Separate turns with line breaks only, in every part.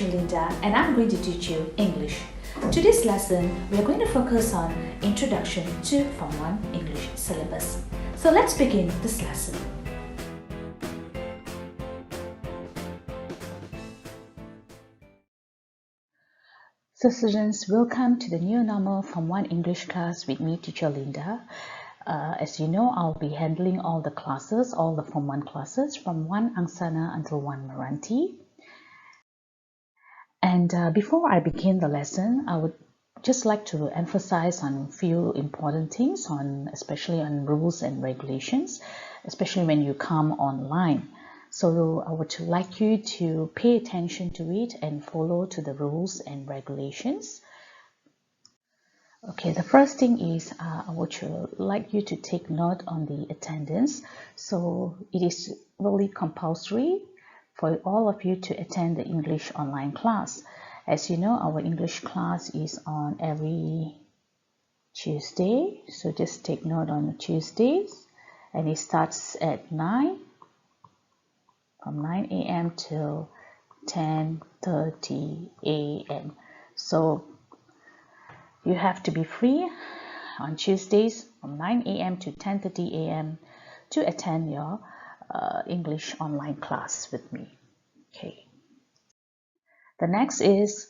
teacher Linda and I'm going to teach you English. Today's lesson, we are going to focus on Introduction to Form 1 English syllabus. So let's begin this lesson. So students, welcome to the new normal Form 1 English class with me, teacher Linda. As you know, I'll be handling all the classes, all the Form 1 classes from 1 Angsana until 1 Meranti. And before I begin the lesson, I would just like to emphasize on a few important things, especially on rules and regulations, especially when you come online. So I would like you to pay attention to it and follow to the rules and regulations. Okay, the first thing is I would like you to take note on the attendance. So it is really compulsory for all of you to attend the English online class. As you know, our English class is on every Tuesday. So just take note on Tuesdays. And it starts at 9, from 9 a.m. till 10:30 a.m. So you have to be free on Tuesdays from 9 a.m. to 10:30 a.m. to attend your English online class with me. Okay. The next is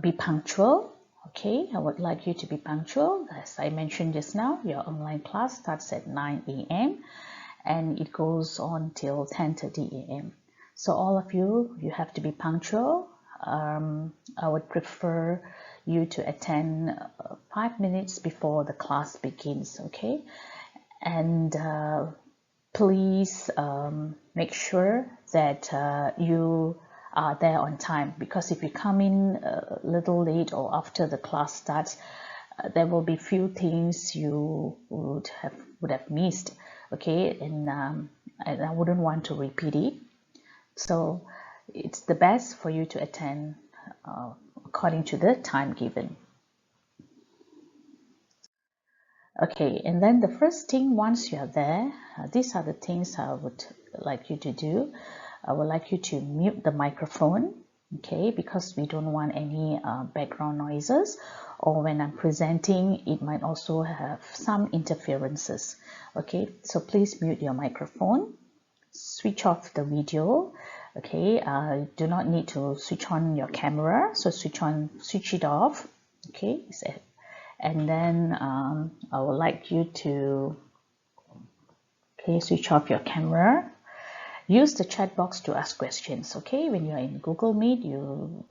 be punctual. Okay, I would like you to be punctual. As I mentioned just now, your online class starts at 9 a.m. and it goes on till 10:30 a.m. So all of you have to be punctual. I would prefer you to attend 5 minutes before the class begins, okay? And please make sure that you are there on time, because if you come in a little late or after the class starts, there will be few things you would have missed, okay? And I wouldn't want to repeat it. So it's the best for you to attend according to the time given. Okay, and then the first thing, once you are there, these are the things I would like you to do. I would like you to mute the microphone, okay, because we don't want any background noises, or when I'm presenting, it might also have some interferences, okay? So please mute your microphone, switch off the video, okay? Do not need to switch on your camera, so switch it off, okay? And then I would like you to switch off your camera. Use the chat box to ask questions, okay? When you are in Google Meet,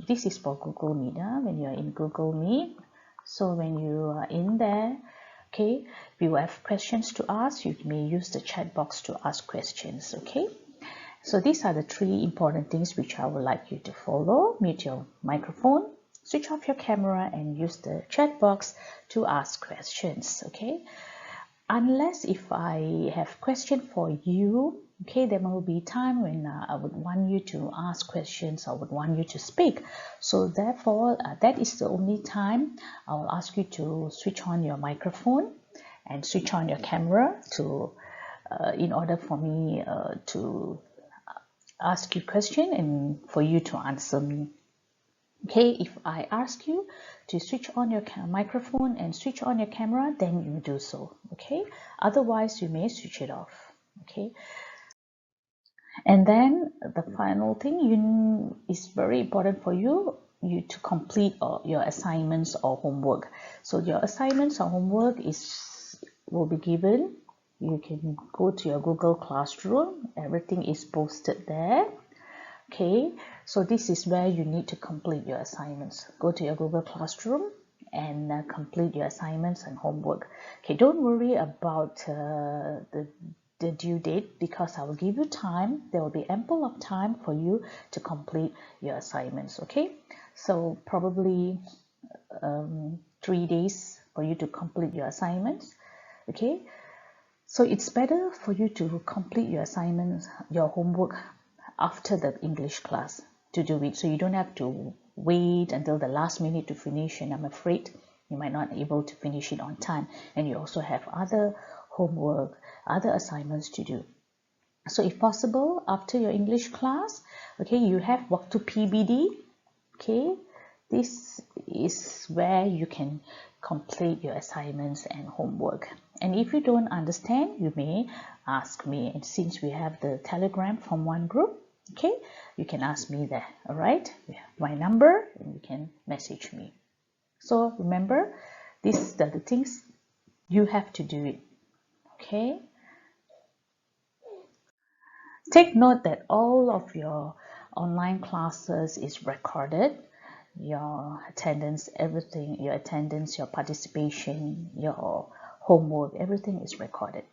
this is for Google Meet, when you are in Google Meet. So when you are in there, okay, if you have questions to ask, you may use the chat box to ask questions, okay? So these are the 3 important things which I would like you to follow. Mute your microphone, switch off your camera, and use the chat box to ask questions, okay? Unless if I have question for you, okay, there will be time when I would want you to ask questions, I would want you to speak. So therefore, that is the only time I will ask you to switch on your microphone and switch on your camera to, in order for me to ask you question and for you to answer me. Okay, if I ask you to switch on your microphone and switch on your camera, then you do so, okay? Otherwise, you may switch it off, okay? And then the final thing is very important for you to complete your assignments or homework. So your assignments or homework will be given. You can go to your Google Classroom. Everything is posted there. Okay, so this is where you need to complete your assignments. Go to your Google Classroom and complete your assignments and homework. Okay, don't worry about the due date, because I will give you time. There will be ample of time for you to complete your assignments, okay? So probably 3 days for you to complete your assignments, okay? So it's better for you to complete your assignments, your homework, after the English class to do it, so you don't have to wait until the last minute to finish, and I'm afraid you might not be able to finish it on time, and you also have other homework, other assignments to do. So if possible, after your English class, okay, you have waktu PBD, Okay, this is where you can complete your assignments and homework. And if you don't understand, you may ask me. And since we have the Telegram from one group, okay, you can ask me there. All right, you have my number and you can message me. So remember, these are the things you have to do it. Okay, take note that all of your online classes is recorded. Your attendance, everything, your attendance, your participation, your homework, everything is recorded.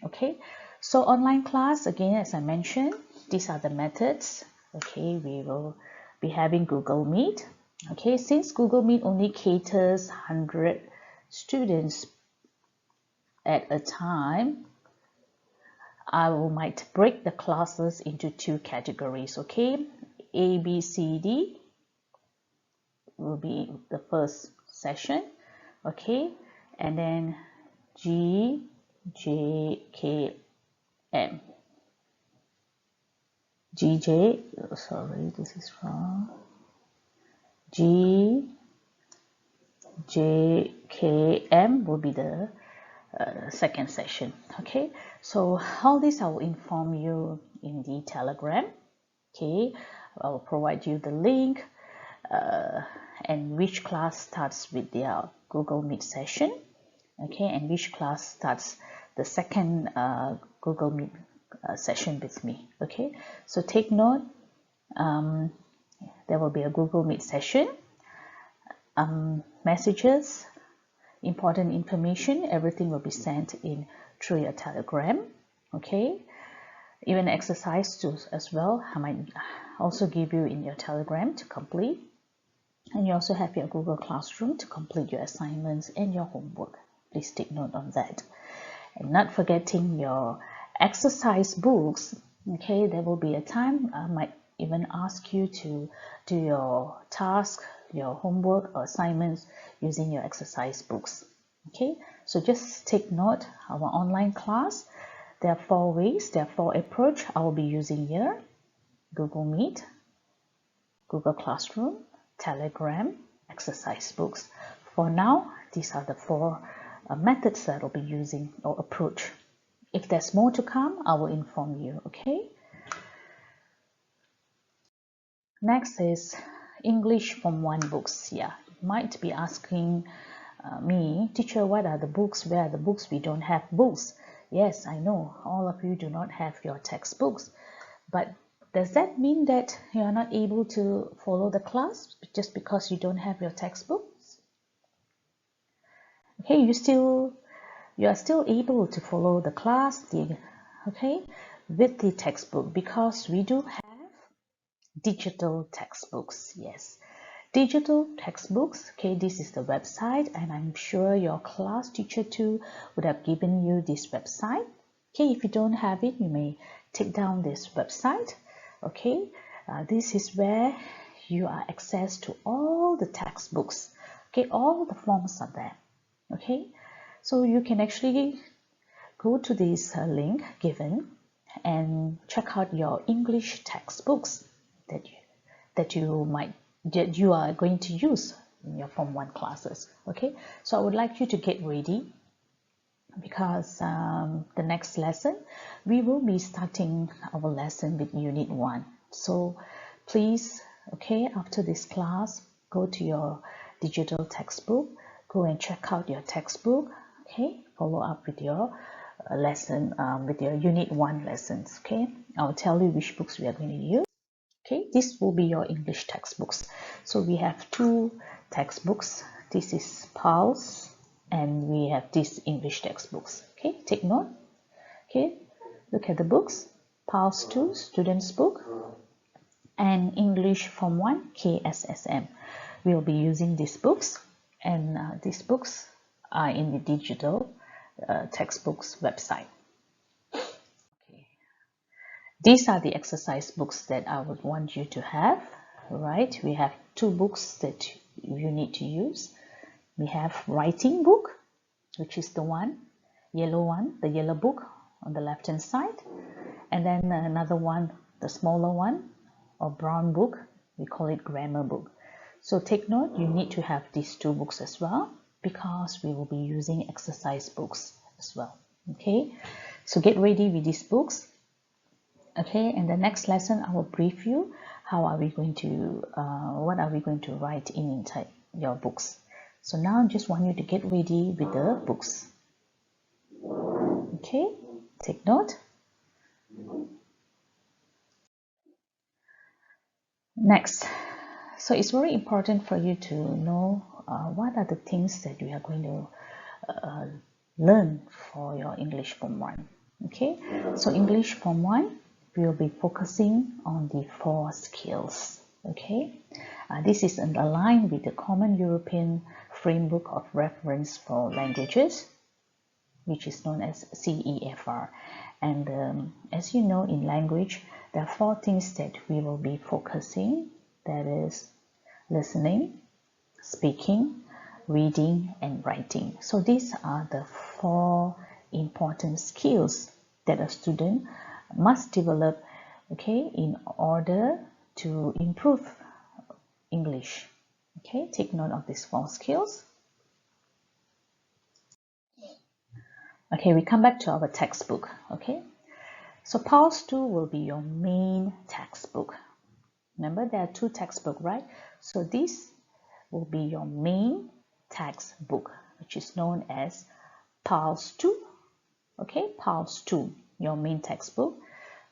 Okay, so online class, again, as I mentioned, these are the methods. Okay, we will be having Google Meet. Okay, since Google Meet only caters 100 students at a time, I might break the classes into two categories. Okay, A, B, C, D will be the first session. Okay, and then G, J, K, M. GJ, sorry, this is wrong. G, J, K, M will be the second session. Okay, so all this I will inform you in the Telegram. Okay, I will provide you the link and which class starts with their Google Meet session. Okay, and which class starts the second Google Meet session with me. Okay, so take note, there will be a Google Meet session, messages, important information, everything will be sent in through your Telegram. Okay, even exercise tools as well, I might also give you in your Telegram to complete. And you also have your Google Classroom to complete your assignments and your homework. Please take note on that. And not forgetting your exercise books. Okay, there will be a time I might even ask you to do your task, your homework or assignments using your exercise books. Okay, so just take note, our online class, there are 4 ways, there are 4 approach I will be using here: Google Meet, Google Classroom, Telegram, exercise books. For now, these are the 4 methods that I'll be using or approach. If there's more to come, I will inform you. Okay. Next is English from one books. Yeah, you might be asking me, teacher, what are the books? Where are the books? We don't have books. Yes, I know all of you do not have your textbooks, but does that mean that you are not able to follow the class just because you don't have your textbooks? Okay, you are still able to follow the class, okay, with the textbook, because we do have digital textbooks. Yes, digital textbooks. Okay, this is the website, and I'm sure your class teacher too would have given you this website. Okay, if you don't have it, you may take down this website. Okay, this is where you are access to all the textbooks. Okay, all the forms are there. Okay, so you can actually go to this link given and check out your English textbooks that you are going to use in your Form 1 classes. Okay, so I would like you to get ready, because the next lesson we will be starting our lesson with Unit 1. So please, okay, after this class, go to your digital textbook, go and check out your textbook. Okay, follow up with your lesson, with your Unit 1 lessons. Okay, I'll tell you which books we are going to use. Okay, this will be your English textbooks. So we have 2 textbooks. This is Pulse, and we have these English textbooks. Okay, take note. Okay, look at the books. Pulse 2, student's book, and English Form 1, KSSM. We'll be using these books, and these books are in the digital textbooks website. Okay. These are the exercise books that I would want you to have. Right, we have 2 books that you need to use. We have writing book, which is the yellow one, the yellow book on the left hand side, and then another one, the smaller one, or brown book, we call it grammar book. So take note, you need to have these two books as well, because we will be using exercise books as well. Okay, so get ready with these books. Okay, and the next lesson I will brief you how are we going to what are we going to write inside your books. So now I just want you to get ready with the books. Okay, take note. Next, so it's very important for you to know what are the things that you are going to learn for your English Form 1. Okay, so English Form 1 will be focusing on the 4 skills. Okay, this is aligned with the Common European Framework of Reference for Languages, which is known as CEFR. And as you know, in language, there are 4 things that we will be focusing. That is listening, speaking, reading, and writing. So these are the 4 important skills that a student must develop, okay, in order to improve English. Okay, take note of these 4 skills. Okay, we come back to our textbook. Okay, so PALS 2 will be your main textbook. Remember, there are 2 textbooks, right? So this will be your main textbook, which is known as PALS 2. Okay, PALS 2, your main textbook.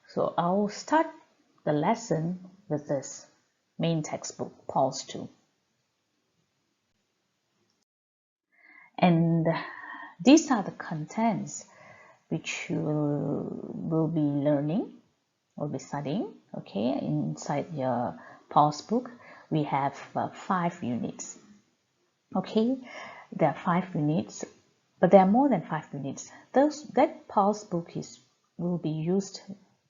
So I'll start the lesson with this main textbook, PALS 2. And these are the contents which you will be learning, will be studying. Okay, inside your PALS book, we have 5 units. Okay, there are 5 units, but there are more than 5 units. That PALS book will be used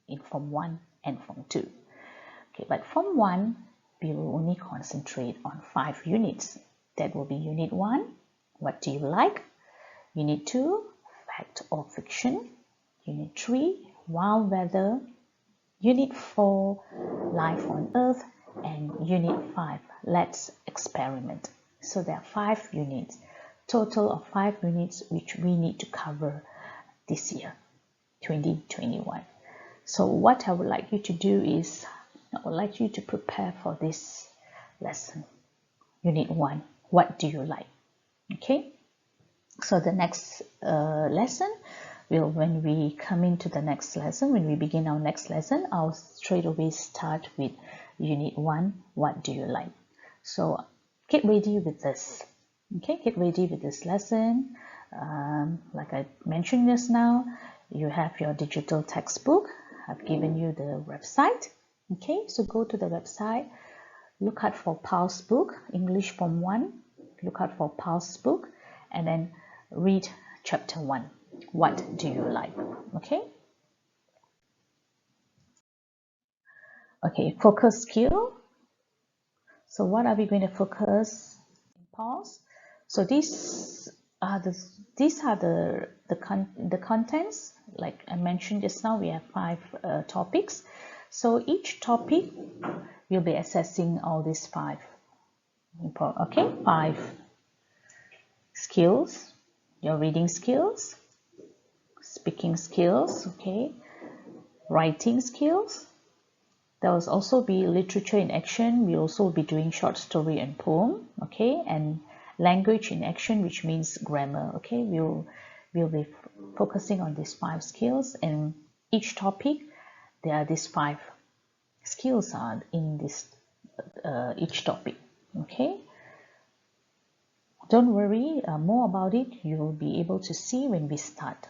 in Form 1 and Form 2. Okay, but Form 1, we will only concentrate on 5 units. That will be Unit 1, what do you like? Unit 2, fact or fiction. Unit 3, wild weather. Unit 4, life on Earth. And Unit 5, let's experiment. So there are 5 units, total of 5 units which we need to cover this year, 2021. So what I would like you to do is, I would like you to prepare for this lesson. Unit 1, what do you like? Okay, so the next lesson when we come into the next lesson, when we begin our next lesson, I'll straight away start with Unit 1, what do you like? So get ready with this. Okay, get ready with this lesson. Like I mentioned just now, you have your digital textbook. I've given you the website. Okay, so go to the website, look out for PALS book, English Form 1, look out for PALS book, and then read chapter 1. What do you like? Okay. Okay, focus skill. So what are we going to focus in PALS? So these are the contents. Like I mentioned just now, we have 5 topics. So each topic we'll be assessing all these 5. Okay, 5 skills. Your reading skills, speaking skills, okay, writing skills. There will also be literature in action. We'll also be doing short story and poem, okay, and language in action, which means grammar, okay. We'll be focusing on these 5 skills, and each topic there are these 5 skills are in this each topic, okay. Don't worry, more about it you will be able to see when we start.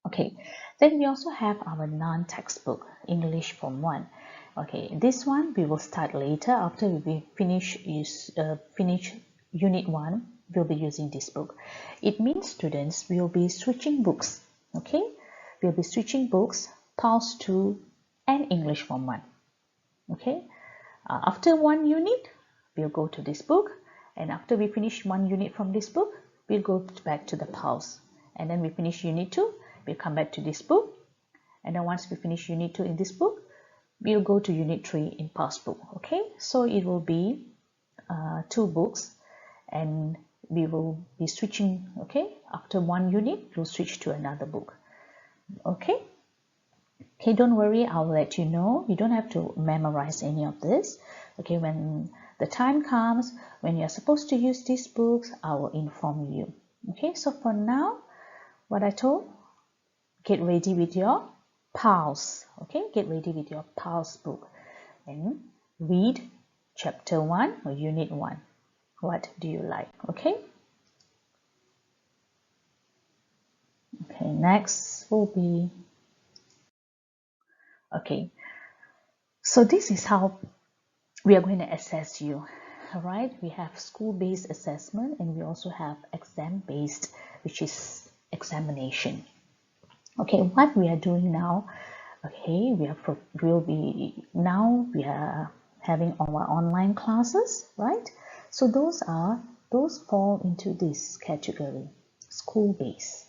Okay, then we also have our non-textbook English Form 1. Okay, this one we will start later after we finish Unit 1. We'll be using this book. It means students will be switching books. Okay, we'll be switching books, PALS 2 and English Form 1. Okay, after 1 unit we'll go to this book, and after we finish 1 unit from this book we'll go back to the PALS, and then we finish Unit 2. We'll come back to this book, and then once we finish Unit 2 in this book, we'll go to unit 3 in passbook. Okay, so it will be 2 books, and we will be switching. Okay, after one unit we'll switch to another book. Okay, don't worry, I'll let you know. You don't have to memorize any of this. Okay, when the time comes when you're supposed to use these books, I will inform you. Okay, so for now, what I told, get ready with your pals. Okay, get ready with your pals book and read chapter 1 or unit 1. What do you like? Okay, next will be, okay, so this is how we are going to assess you. All right, we have school-based assessment, and we also have exam-based, which is examination. Okay, what we are doing now, okay, we are having our online classes, right? So those fall into this category, school-based.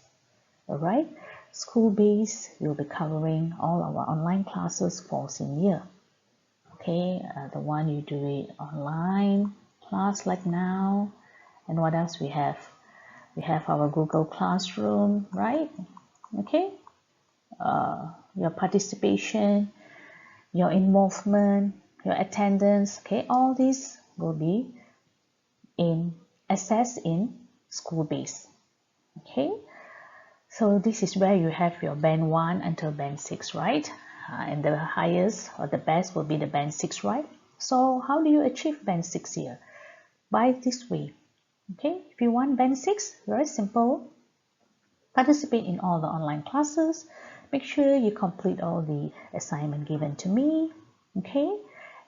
All right, school-based, we'll be covering all our online classes for senior. Okay, the one you do it online class like now. And what else we have? We have our Google Classroom, right? Okay, your participation, your involvement, your attendance. Okay, all these will be assessed in school-based. Okay, so this is where you have your band 1 until band 6, right? And the highest or the best will be the band 6, right? So how do you achieve band 6 here? By this way. Okay, if you want band 6, very simple. Participate in all the online classes. Make sure you complete all the assignment given to me. Okay,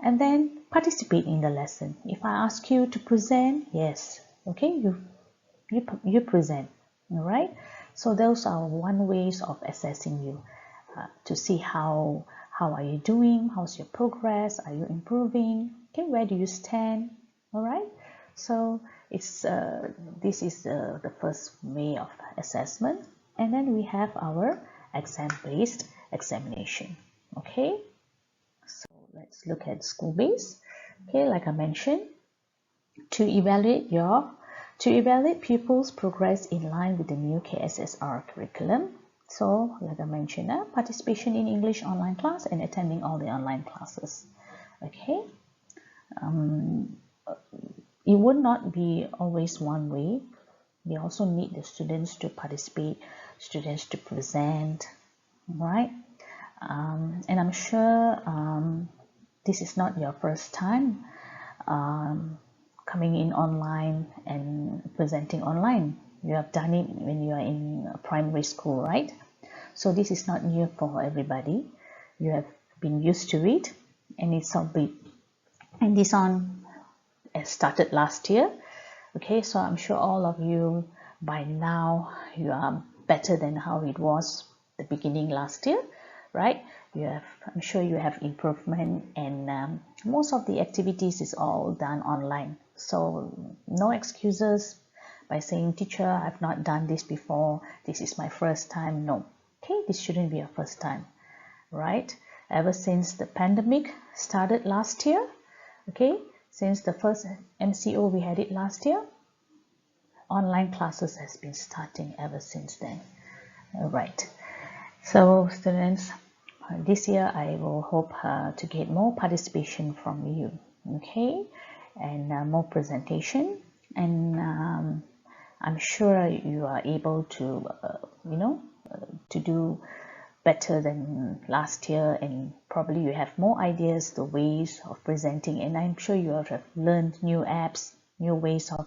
and then participate in the lesson. If I ask you to present, yes, okay, you present. All right, so those are one ways of assessing you, to see how are you doing, how's your progress, are you improving, okay, where do you stand. All right, so it's this is the first way of assessment. And then we have our exam-based examination. Okay, so let's look at school-based. Okay, like I mentioned, to evaluate pupils' progress in line with the new KSSR curriculum. So, like I mentioned, participation in English online class and attending all the online classes. Okay, it would not be always one way. We also need the students to participate, students to present, right? And I'm sure this is not your first time coming in online and presenting online. You have done it when you are in primary school, right? So this is not new for everybody. You have been used to it, and it's a bit, and this on started last year. Okay, so I'm sure all of you by now you are better than how it was the beginning last year, right? I'm sure you have improvement, and most of the activities is all done online. So no excuses by saying, teacher, I've not done this before, this is my first time. No, okay, this shouldn't be your first time, right? Ever since the pandemic started last year, okay, since the first MCO we had it last year, online classes has been starting ever since then. All right, so students, this year I will hope to get more participation from you, okay, and more presentation, and I'm sure you are able to to do better than last year, and probably you have more ideas, the ways of presenting, and I'm sure you have learned new apps, new ways of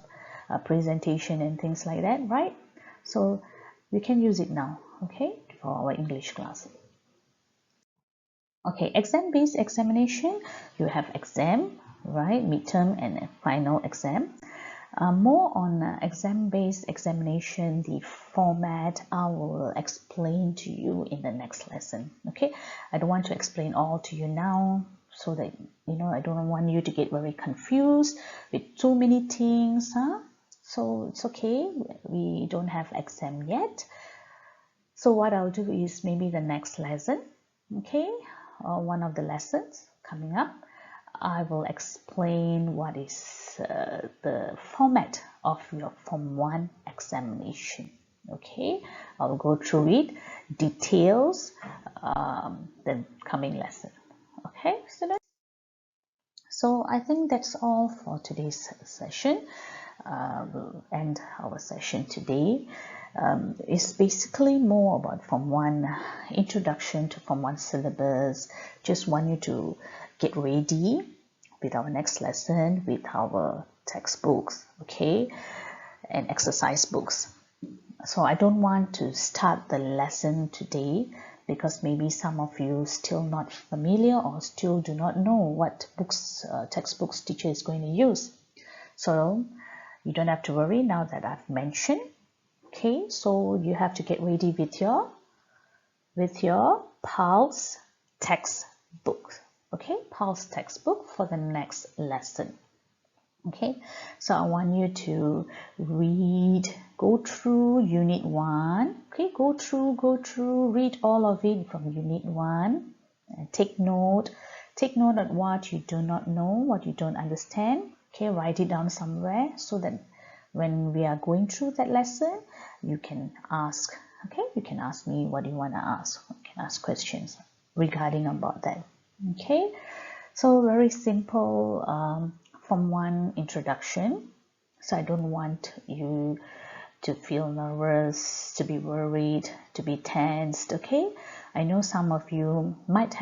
presentation and things like that, right? So we can use it now, okay, for our English class. Okay, exam-based examination, you have exam, right, midterm and a final exam. More on exam-based examination, the format, I will explain to you in the next lesson. Okay, I don't want to explain all to you now, so that I don't want you to get very confused with too many things, so it's okay, we don't have exam yet. So what I'll do is maybe the next lesson, okay, one of the lessons coming up, I will explain what is the format of your Form 1 examination. Okay, I'll go through it, details, the coming lesson. Okay, students. So I think that's all for today's session. We'll end our session today. It's basically more about Form 1 introduction to Form 1 syllabus. Just want you to get ready with our next lesson with our textbooks, okay, and exercise books. So I don't want to start the lesson today because maybe some of you still not familiar or still do not know what books, textbooks teacher is going to use. So you don't have to worry now that I've mentioned. Okay, so you have to get ready with your Pulse textbook. Okay, Pulse textbook for the next lesson. Okay, so I want you to go through Unit 1. Okay, go through, read all of it from Unit 1. And take note of what you do not know, what you don't understand. Okay, write it down somewhere so that when we are going through that lesson, you can ask. Okay, you can ask me what you want to ask. You can ask questions regarding about that. Okay, so very simple Form 1 introduction. So I don't want you to feel nervous, to be worried, to be tensed. Okay, I know some of you might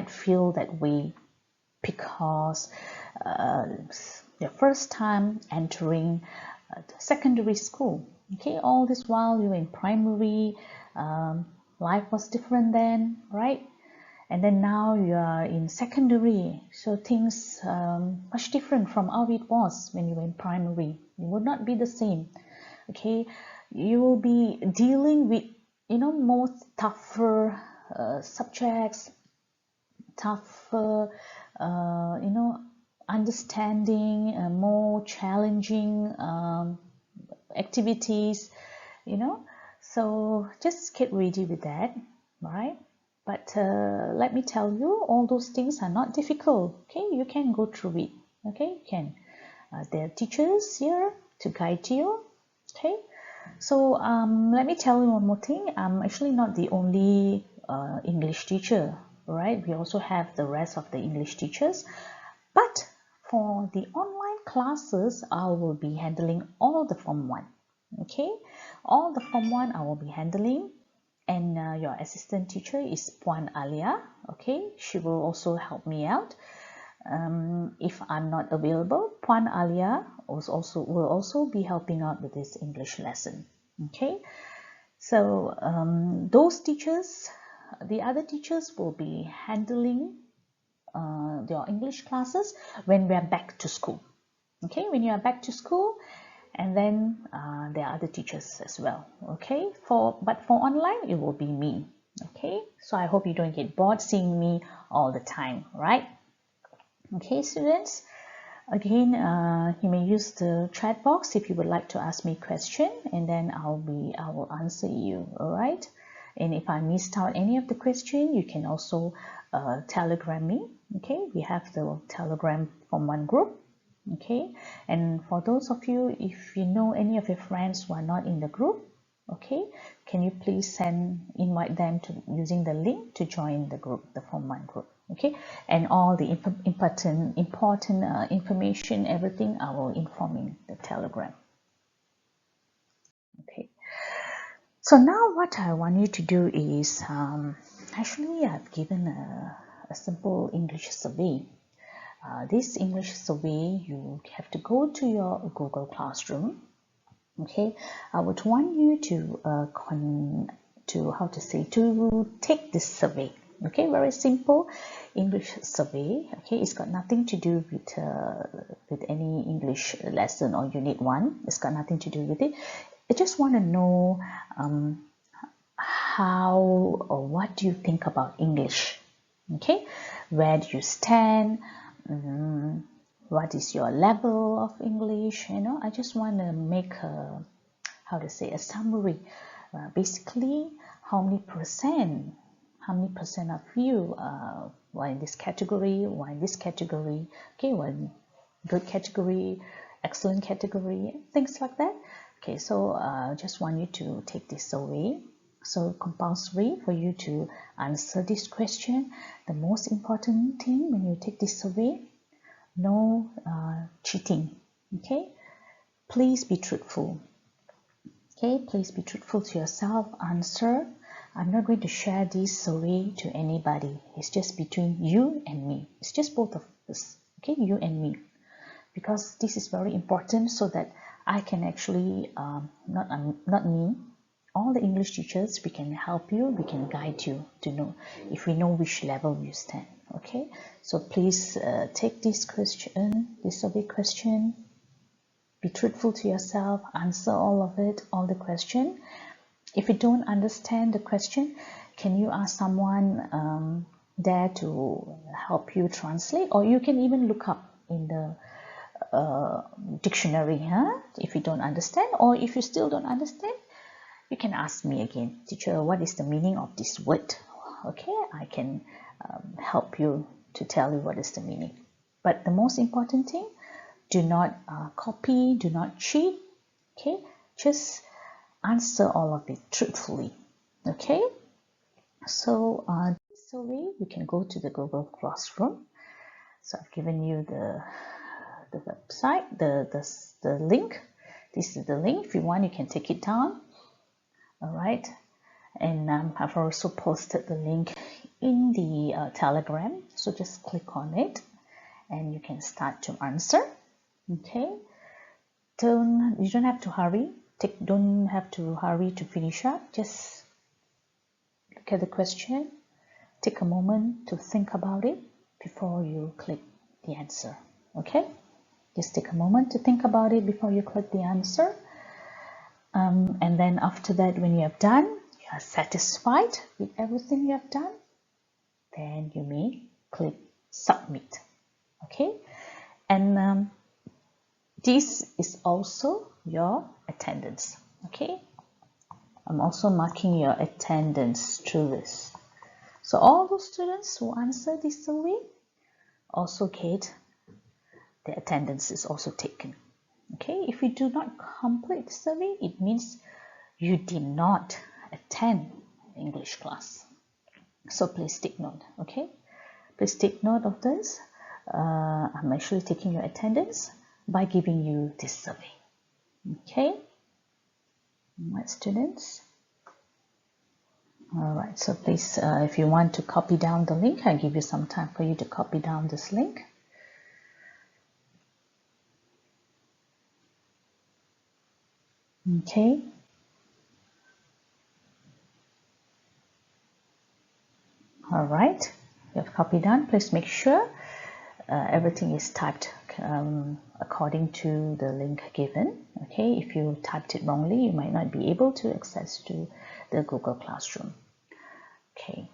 feel that way because your first time entering secondary school. Okay, all this while you were in primary, life was different then, right? And then now you are in secondary, so things much different from how it was when you were in primary. It would not be the same. Okay, you will be dealing with more tougher subjects, tougher understanding, more challenging activities, so just get ready with that, right? But let me tell you, all those things are not difficult. Okay, you can go through it. Okay, you can. There are teachers here to guide you. Okay, so let me tell you one more thing. I'm actually not the only English teacher, right? We also have the rest of the English teachers. But for the online classes, I will be handling all the Form 1. Okay, all the Form 1 I will be handling. And your assistant teacher is Puan Alia. Okay, she will also help me out. If I'm not available, Puan Alia will also be helping out with this English lesson. Okay, so those teachers, the other teachers will be handling your English classes when we are back to school. Okay, when you are back to school, and then there are other teachers as well. Okay, but for online it will be me. Okay, so I hope you don't get bored seeing me all the time, right? Okay, students, again, you may use the chat box if you would like to ask me a question, and then I will answer you. All right, and if I missed out any of the question, you can also telegram me. Okay, we have the Telegram Form 1 group. Okay, and for those of you, if you know any of your friends who are not in the group, okay, can you please invite them to using the link to join the group, the Form 1 group. Okay, and all the important information, everything I will inform in the Telegram. Okay, so now what I want you to do is actually I've given a simple English survey. This English survey, you have to go to your Google Classroom. Okay, I would want you to take this survey. Okay, very simple English survey. Okay, it's got nothing to do with any English lesson or Unit 1. It's got nothing to do with it. I just want to know how or what do you think about English? Okay, where do you stand? What is your level of English? I just want to make a summary. Basically, how many percent how many percent of you were in this category, were in this category, okay, were in good category, excellent category, things like that. Okay, so just want you to take this survey. So compulsory for you to answer this question. The most important thing when you take this survey, no cheating. Okay, please be truthful. Okay, please be truthful to yourself. Answer. I'm not going to share this survey to anybody. It's just between you and me. It's just both of us. Okay, you and me. Because this is very important so that I can actually, not me, all the English teachers, we can help you, we can guide you to know if we know which level you stand. Okay, so please take this question, this survey question, be truthful to yourself, answer all of it, all the question. If you don't understand the question, can you ask someone there to help you translate, or you can even look up in the dictionary, if you don't understand, or if you still don't understand, you can ask me again, teacher, what is the meaning of this word? Okay, I can help you to tell you what is the meaning. But the most important thing, do not copy, do not cheat. Okay, just answer all of it truthfully. Okay, so this survey, you can go to the Google Classroom. So I've given you the website, the link. This is the link. If you want, you can take it down. All right, and I've also posted the link in the Telegram, so just click on it and you can start to answer. Okay, you don't have to hurry. Don't have to hurry to finish up. Just look at the question, take a moment to think about it before you click the answer. Okay, just take a moment to think about it before you click the answer. And then after that, when you have done, you are satisfied with everything you have done, then you may click submit. Okay, and this is also your attendance. Okay, I'm also marking your attendance through this. So all those students who answer this survey also get the attendance is also taken. Okay, if you do not complete the survey, it means you did not attend English class. So please take note. Okay, please take note of this. I'm actually taking your attendance by giving you this survey. Okay, my students. All right, so please, if you want to copy down the link, I'll give you some time for you to copy down this link. Okay. All right, you have copied down. Please make sure everything is typed according to the link given. Okay, if you typed it wrongly, you might not be able to access to the Google Classroom. Okay,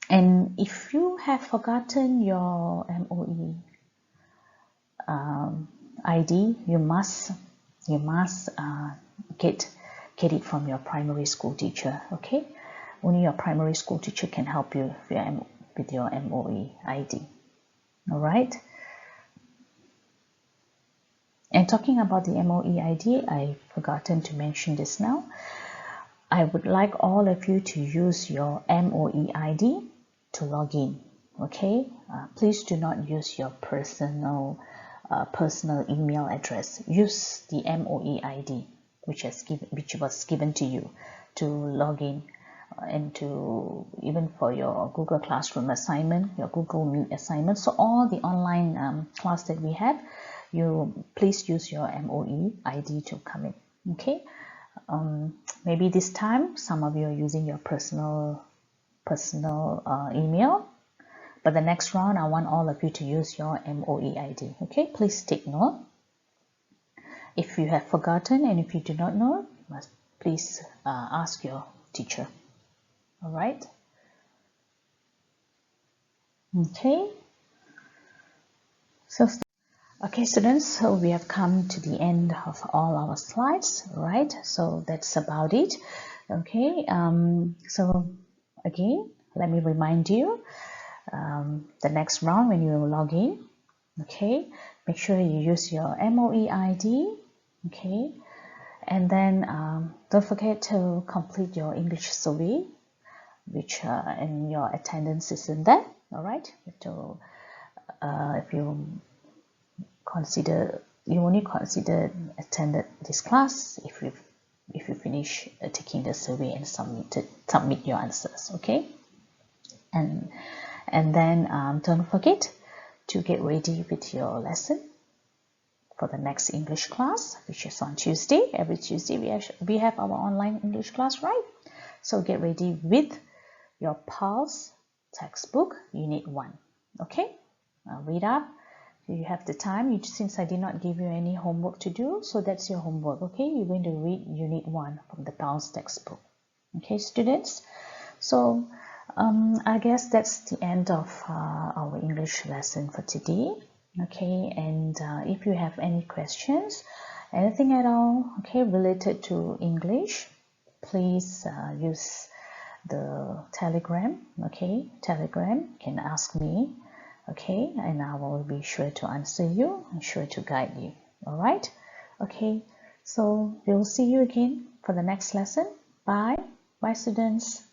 and if you have forgotten your MOE ID, you must get it from your primary school teacher. Okay, only your primary school teacher can help you with your MOE ID. All right. And talking about the MOE ID, I've forgotten to mention this now. I would like all of you to use your MOE ID to log in. Okay, please do not use your personal email address. Use the MOE ID which was given to you to log in, and to even for your Google Classroom assignment, your Google Meet assignment. So all the online class that we have, you please use your MOE ID to come in. Okay, maybe this time some of you are using your personal email, but the next round I want all of you to use your MOE ID. Okay, please take note. If you have forgotten and if you do not know, you must please ask your teacher. All right. Okay. So, okay, students, so we have come to the end of all our slides, right? So that's about it. Okay. So Again, let me remind you, the next round when you log in, okay, make sure you use your MOE ID, okay, and then don't forget to complete your English survey, which and your attendance is in there. All right, so if you only consider attended this class if you finish taking the survey and submit your answers, okay? And then don't forget to get ready with your lesson for the next English class, which is on Tuesday. Every Tuesday we have our online English class, right? So get ready with your Pulse textbook, Unit 1. Okay? Read up. You have the time. Since I did not give you any homework to do, so that's your homework. Okay? You're going to read Unit 1 from the Pulse textbook. Okay, students? So I guess that's the end of our English lesson for today. Okay, and if you have any questions, anything at all, okay, related to English, please use the Telegram. Okay, Telegram, you can ask me, okay, and I will be sure to answer you and sure to guide you. All right, okay, so we'll see you again for the next lesson. Bye students.